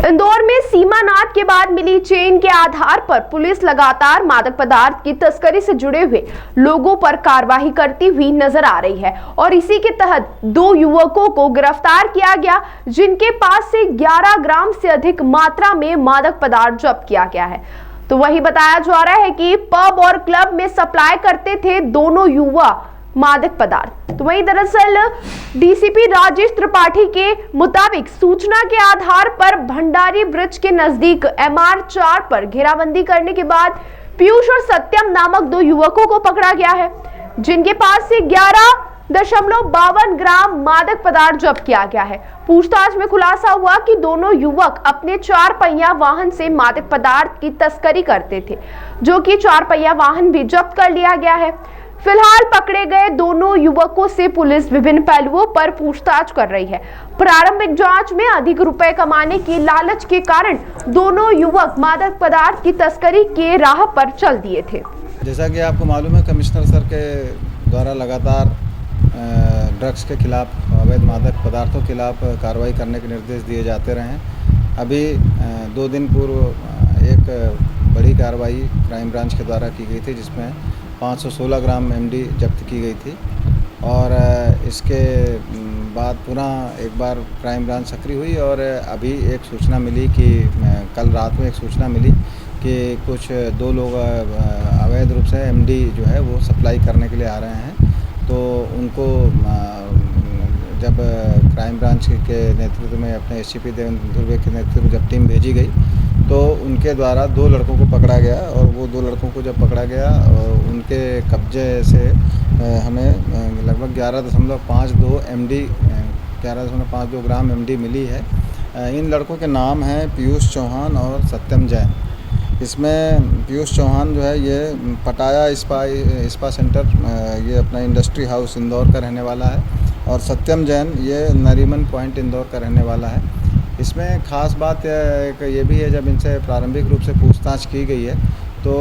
इंदौर में सीमानाथ के बाद मिली चेन के आधार पर पुलिस लगातार मादक पदार्थ की तस्करी से जुड़े हुए लोगों पर कार्रवाई करती हुई नजर आ रही है और इसी के तहत 2 युवकों को गिरफ्तार किया गया, जिनके पास से 11 ग्राम से अधिक मात्रा में मादक पदार्थ जब्त किया गया है। तो वही बताया जा रहा है कि पब और क्लब में सप्लाई करते थे दोनों युवा मादक पदार्थ। तो वहीं दरअसल डीसीपी राजेश त्रिपाठी के मुताबिक सूचना के आधार पर भंडारी ब्रिज के नजदीक MR4 पर घेराबंदी करने के बाद पीयूष और सत्यम नामक 2 युवकों को पकड़ा गया है, जिनके पास से 11.52 ग्राम मादक पदार्थ जब्त किया गया है। पूछताछ में खुलासा हुआ कि दोनों युवक अपने 4 पहिया वाहन से मादक पदार्थ की तस्करी करते थे, जो कि 4 पहिया वाहन भी जब्त कर लिया गया है। फिलहाल पकड़े गए दोनों युवकों से पुलिस विभिन्न पहलुओं पर पूछताछ कर रही है। प्रारंभिक जांच में अधिक रुपए कमाने की लालच के कारण दोनों युवक मादक पदार्थ की तस्करी के राह पर चल दिए थे। जैसा कि आपको मालूम है, कमिश्नर सर के द्वारा लगातार ड्रग्स के खिलाफ, अवैध मादक पदार्थों के खिलाफ कार्रवाई करने के निर्देश दिए जाते रहे हैं। अभी 2 दिन पूर्व एक बड़ी कार्रवाई क्राइम ब्रांच के द्वारा की गई थी, जिसमें 516 ग्राम MD जब्त की गई थी और इसके बाद पुनः एक बार क्राइम ब्रांच सक्रिय हुई और अभी एक सूचना मिली कि कल रात में एक सूचना मिली कि कुछ 2 लोग अवैध रूप से MD जो है वो सप्लाई करने के लिए आ रहे हैं। तो उनको जब क्राइम ब्रांच के नेतृत्व में अपने SCP देवेंद्र ध्रुवे के नेतृत्व में जब टीम भेजी गई तो उनके द्वारा 2 लड़कों को पकड़ा गया और वो 2 लड़कों को जब पकड़ा गया उनके कब्जे से हमें लगभग 11.52 MD 11.52 ग्राम MD मिली है। इन लड़कों के नाम हैं पीयूष चौहान और सत्यम जैन। इसमें पीयूष चौहान जो है ये पटाया इस्पा सेंटर, ये अपना इंडस्ट्री हाउस इंदौर का रहने वाला है और सत्यम जैन ये नरीमन पॉइंट इंदौर का रहने वाला है। इसमें ख़ास बात एक ये भी है, जब इनसे प्रारंभिक रूप से पूछताछ की गई है तो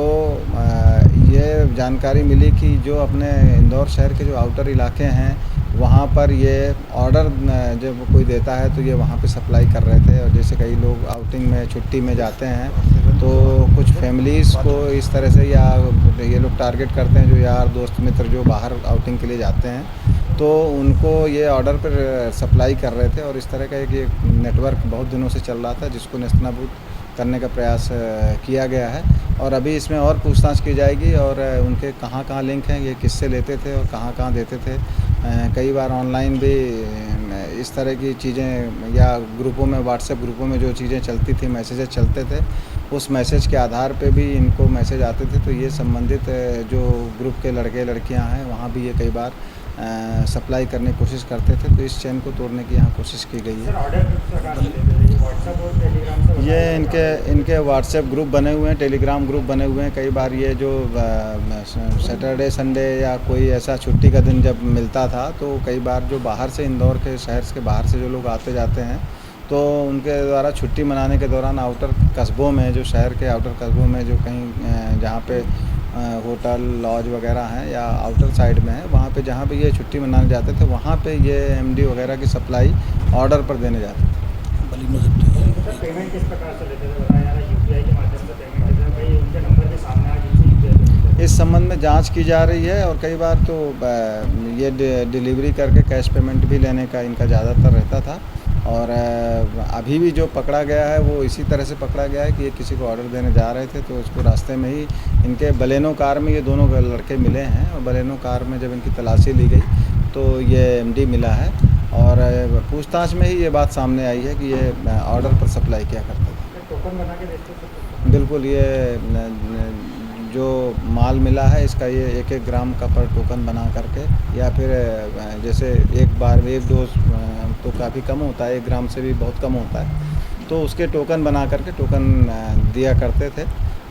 ये जानकारी मिली कि जो अपने इंदौर शहर के जो आउटर इलाके हैं वहाँ पर ये ऑर्डर जब कोई देता है तो ये वहाँ पे सप्लाई कर रहे थे। और जैसे कई लोग आउटिंग में छुट्टी में जाते हैं तो कुछ फैमिलीज़ को इस तरह से या ये लोग टारगेट करते हैं, जो यार दोस्त मित्र जो बाहर आउटिंग के लिए जाते हैं तो उनको ये ऑर्डर पर सप्लाई कर रहे थे। और इस तरह का एक नेटवर्क बहुत दिनों से चल रहा था, जिसको नेस्तनाबूद करने का प्रयास किया गया है और अभी इसमें और पूछताछ की जाएगी और उनके कहाँ कहाँ लिंक हैं, ये किससे लेते थे और कहाँ कहाँ देते थे। कई बार ऑनलाइन भी इस तरह की चीज़ें या ग्रुपों में, व्हाट्सएप ग्रुपों में जो चीज़ें चलती थी, मैसेजेस चलते थे, उस मैसेज के आधार पे भी इनको मैसेज आते थे। तो ये संबंधित जो ग्रुप के लड़के लड़कियां हैं वहाँ भी ये कई बार सप्लाई करने की कोशिश करते थे। तो इस चेन को तोड़ने की यहाँ कोशिश की गई है। ये इनके व्हाट्सएप ग्रुप बने हुए हैं, टेलीग्राम ग्रुप बने हुए हैं। कई बार ये जो सैटरडे संडे या कोई ऐसा छुट्टी का दिन जब मिलता था तो कई बार जो बाहर से, इंदौर के शहर के बाहर से जो लोग आते जाते हैं तो उनके द्वारा छुट्टी मनाने के दौरान आउटर कस्बों में, जो शहर के आउटर कस्बों में जो कहीं जहाँ पे होटल लॉज वगैरह हैं या आउटर साइड में है, वहाँ पे जहाँ पे ये छुट्टी मनाने जाते थे वहाँ पे ये MD वगैरह की सप्लाई ऑर्डर पर देने जाते थे। पेमेंट किस प्रकार से लेते थे? बताया जा रहा है UPI के माध्यम से पेमेंट लेते हैं, भाई उनके नंबर के सामने आ गई। इस संबंध में जांच की जा रही है और कई बार तो ये डिलीवरी करके कैश पेमेंट भी लेने का इनका ज़्यादातर रहता था। और अभी भी जो पकड़ा गया है वो इसी तरह से पकड़ा गया है कि ये किसी को ऑर्डर देने जा रहे थे तो उसको रास्ते में ही इनके बलेनो कार में ये दोनों लड़के मिले हैं और बलेनो कार में जब इनकी तलाशी ली गई तो ये MD मिला है और पूछताछ में ही ये बात सामने आई है कि ये ऑर्डर पर सप्लाई किया करते थे। टोकन बना के देते थे? बिल्कुल, ये जो माल मिला है इसका ये 1-1 ग्राम का पर टोकन बना करके, या फिर जैसे एक बार में 1 डोज तो काफ़ी कम होता है, 1 ग्राम से भी बहुत कम होता है, तो उसके टोकन बना करके टोकन दिया करते थे।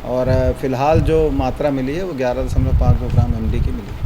और फ़िलहाल जो मात्रा मिली है वो 11.52 ग्राम MD की मिली है।